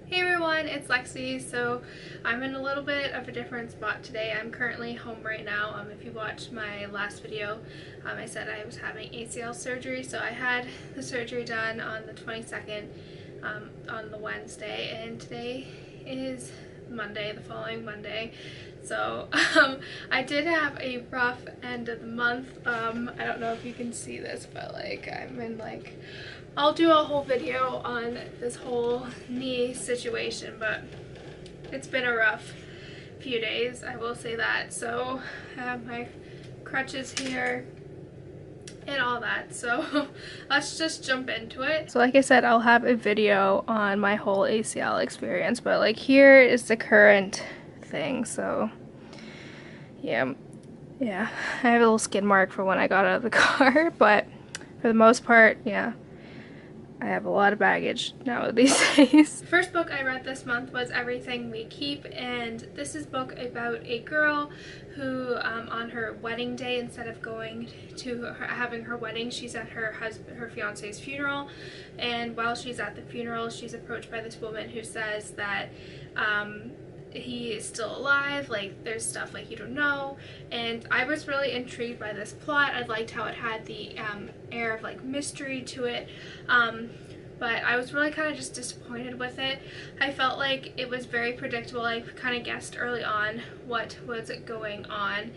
Hey everyone, it's Lexi. So I'm in a little bit of a different spot today. I'm currently home right now. If you watched my last video, I said I was having ACL surgery. So I had the surgery done on the 22nd on the Wednesday, and today is Monday, the following Monday. So I did have a rough end of the month. I don't know if you can see this, but like I'm in like, I'll do a whole video on this whole knee situation, but it's been a rough few days, I will say that. So I have my crutches here and all that, so let's just jump into it. So like I said, I'll have a video on my whole ACL experience, but like here is the current thing. So yeah, I have a little skid mark for when I got out of the car, but for the most part, yeah, I have a lot of baggage now these days. The first book I read this month was Everything We Keep, and this is a book about a girl who on her wedding day, instead of going to having her wedding, she's at her fiance's funeral, and while she's at the funeral, she's approached by this woman who says that he is still alive, like there's stuff like you don't know. And I was really intrigued by this plot. I liked how it had the air of like mystery to it, but I was really kind of just disappointed with it. I felt like it was very predictable. I kind of guessed early on what was going on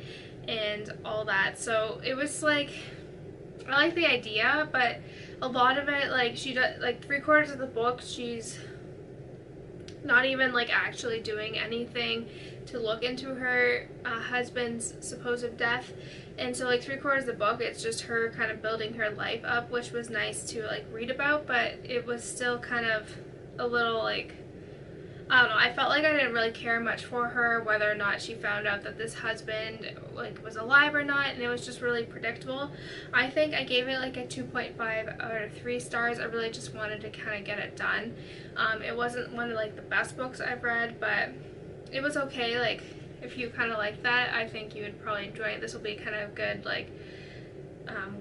and all that, so it was like, I like the idea, but a lot of it, like she does, like 3/4 of the book she's not even like actually doing anything to look into her husband's supposed death, and so like 3/4 of the book it's just her kind of building her life up, which was nice to like read about, but it was still kind of a little like, I don't know, I felt like I didn't really care much for her, whether or not she found out that this husband like was alive or not, and it was just really predictable. I think I gave it like a 2.5 out of 3 stars. I really just wanted to kind of get it done. It wasn't one of like the best books I've read, but it was okay. Like if you kind of like that, I think you would probably enjoy it. This will be kind of good like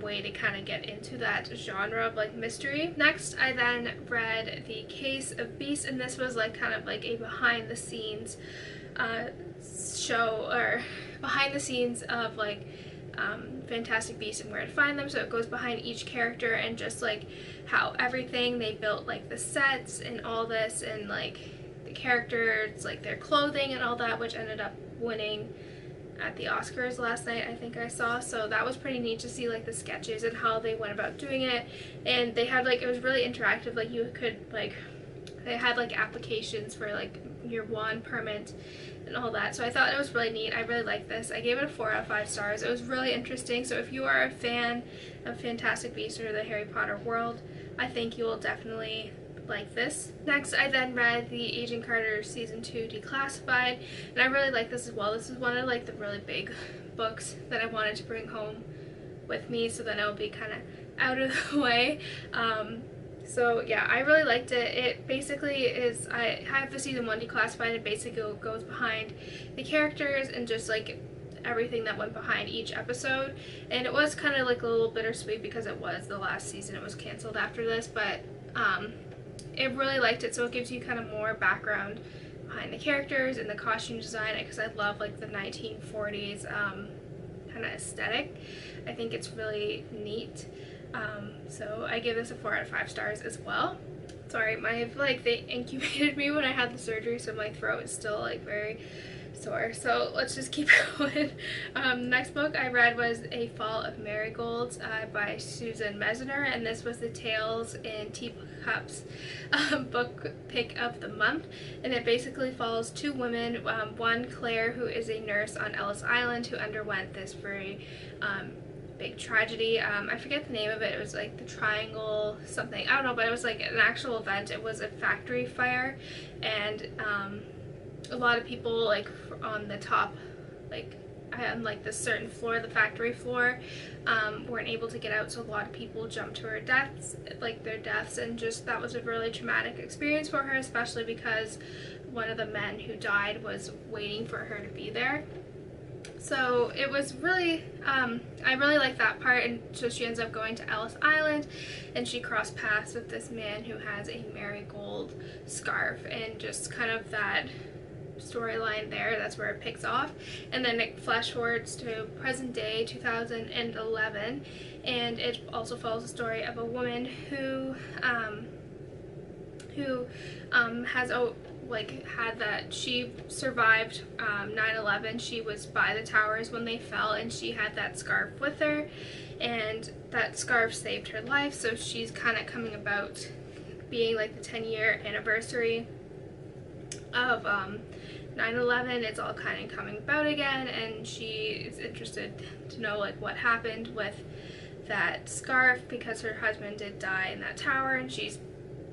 way to kind of get into that genre of like mystery. Next, I then read The Case of Beasts, and this was like kind of like a behind the scenes show, or behind the scenes of like Fantastic Beasts and where to find them. So it goes behind each character and just like how everything they built, like the sets and all this, and like the characters, like their clothing and all that, which ended up winning at the Oscars last night, I think I saw. So that was pretty neat to see like the sketches and how they went about doing it. And they had like, it was really interactive, like you could like, they had like applications for like your wand permit and all that. So I thought it was really neat. I really liked this. I gave it a 4 out of 5 stars. It was really interesting. So if you are a fan of Fantastic Beasts or the Harry Potter world, I think you will definitely like this. Next, I then read the Agent Carter Season 2 Declassified, and I really like this as well. This is one of like the really big books that I wanted to bring home with me, so then it will be kind of out of the way. So yeah, I really liked it. It basically is, I have the Season 1 Declassified. It basically goes behind the characters and just like everything that went behind each episode, and it was kind of like a little bittersweet because it was the last season. It was canceled after this, but I really liked it. So it gives you kind of more background behind the characters and the costume design, because I love like the 1940s kind of aesthetic. I think it's really neat. So I give this a 4 out of 5 stars as well. Sorry, they incubated me when I had the surgery, so my throat is still like very sore. So let's just keep going. Next book I read was A Fall of Marigolds by Susan Meissner, and this was the Tales&Teacups book pick of the month. And it basically follows 2 women, one Claire, who is a nurse on Ellis Island, who underwent this very big tragedy. I forget the name of it. It was like the Triangle something, I don't know, but it was like an actual event. It was a factory fire, and a lot of people like on the top, like on like this certain floor, the factory floor, weren't able to get out, so a lot of people jumped to their deaths, and just that was a really traumatic experience for her, especially because one of the men who died was waiting for her to be there. So it was really, I really like that part. And so she ends up going to Ellis Island, and she crossed paths with this man who has a marigold scarf, and just kind of that storyline there, that's where it picks off. And then it flash forwards to present day 2011, and it also follows the story of a woman who has had that she survived 9/11. She was by the towers when they fell, and she had that scarf with her, and that scarf saved her life. So she's kind of coming about being like the 10-year anniversary of 9/11. It's all kind of coming about again, and she is interested to know like what happened with that scarf, because her husband did die in that tower, and she's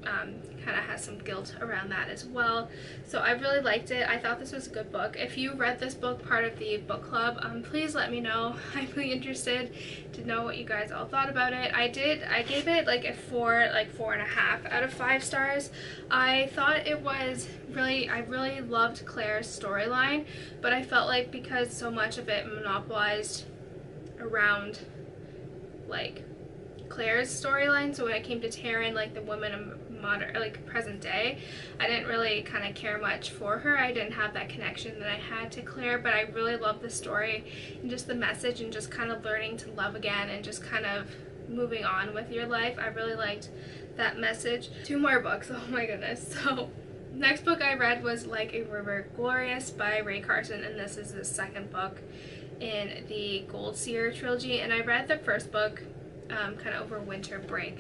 kind of has some guilt around that as well. So I really liked it. I thought this was a good book. If you read this book, part of the book club, please let me know. I'm really interested to know what you guys all thought about it. I gave it like a 4.5 out of 5 stars. I thought it was really, I really loved Claire's storyline, but I felt like because so much of it monopolized around like Claire's storyline, so when it came to Taryn, like the woman of modern, like present day, I didn't really kind of care much for her. I didn't have that connection that I had to Claire, but I really loved the story and just the message, and just kind of learning to love again and just kind of moving on with your life. I really liked that message. 2 more books, oh my goodness. So next book I read was Like a River Glorious by Ray Carson, and this is the 2nd book in the Gold Seer trilogy, and I read the first book kind of over winter break,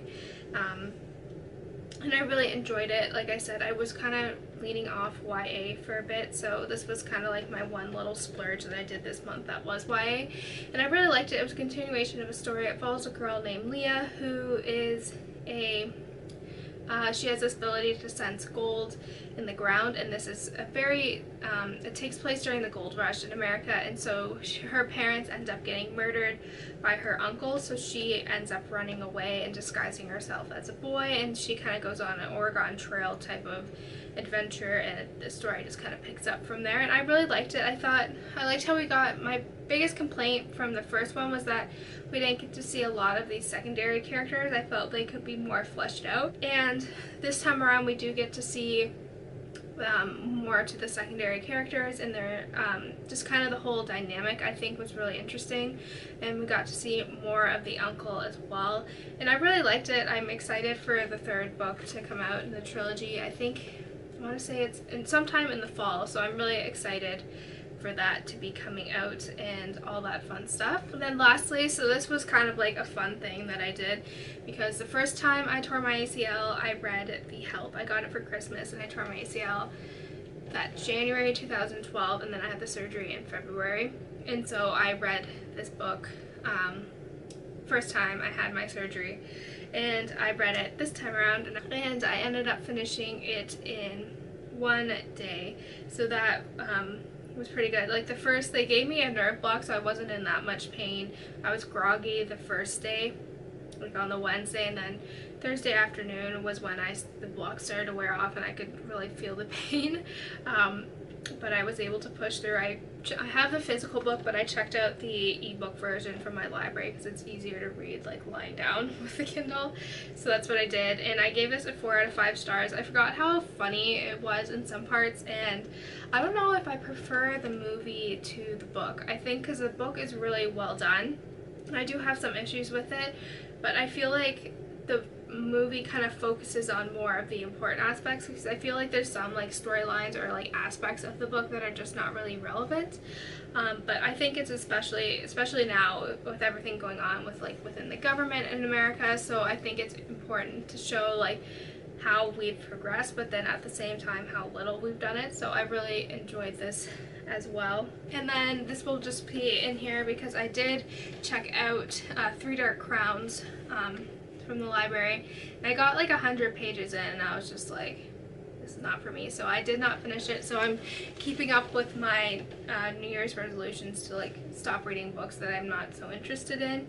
and I really enjoyed it. Like I said, I was kind of leaning off YA for a bit, so this was kind of like my one little splurge that I did this month that was YA, and I really liked it. It was a continuation of a story. It follows a girl named Leah who is she has this ability to sense gold in the ground, and this is a very, it takes place during the gold rush in America, and so her parents end up getting murdered by her uncle, so she ends up running away and disguising herself as a boy, and she kind of goes on an Oregon Trail type of adventure, and the story just kind of picks up from there, and I really liked it. I liked how we got, my biggest complaint from the first one was that we didn't get to see a lot of these secondary characters. I felt they could be more fleshed out, and this time around we do get to see more to the secondary characters, and their just kind of the whole dynamic I think was really interesting, and we got to see more of the uncle as well, and I really liked it. I'm excited for the 3rd book to come out in the trilogy. I want to say it's sometime in the fall, so I'm really excited for that to be coming out and all that fun stuff. And then lastly, so this was kind of like a fun thing that I did, because the first time I tore my ACL, I read The Help. I got it for Christmas, and I tore my ACL that January 2012, and then I had the surgery in February, and so I read this book first time I had my surgery, and I read it this time around, and I ended up finishing it in 1 day, so that was pretty good. Like the first, they gave me a nerve block, so I wasn't in that much pain. I was groggy the first day, like on the Wednesday, and then Thursday afternoon was when the block started to wear off, and I could really feel the pain. But I was able to push through. I have the physical book, but I checked out the ebook version from my library because it's easier to read like lying down with the Kindle. So that's what I did, and I gave this a 4 out of 5 stars. I forgot how funny it was in some parts, and I don't know if I prefer the movie to the book. I think because the book is really well done, and I do have some issues with it, but I feel like the movie kind of focuses on more of the important aspects, because I feel like there's some like storylines or like aspects of the book that are just not really relevant, but I think it's especially now with everything going on with like within the government in America, so I think it's important to show like how we've progressed, but then at the same time how little we've done it. So I really enjoyed this as well. And then this will just be in here because I did check out 3 Dark Crowns from the library, and I got like 100 pages in, and I was just like, this is not for me, so I did not finish it. So I'm keeping up with my New Year's resolutions to like stop reading books that I'm not so interested in,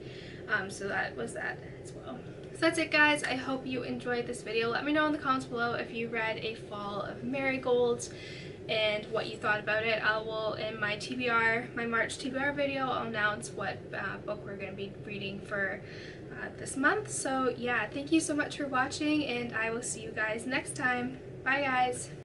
so that was that as well. So that's it, guys. I hope you enjoyed this video. Let me know in the comments below if you read A Fall of Marigolds, and what you thought about it. I will, in my TBR, my March TBR video, I'll announce what book we're going to be reading for this month. So yeah, thank you so much for watching, and I will see you guys next time. Bye guys!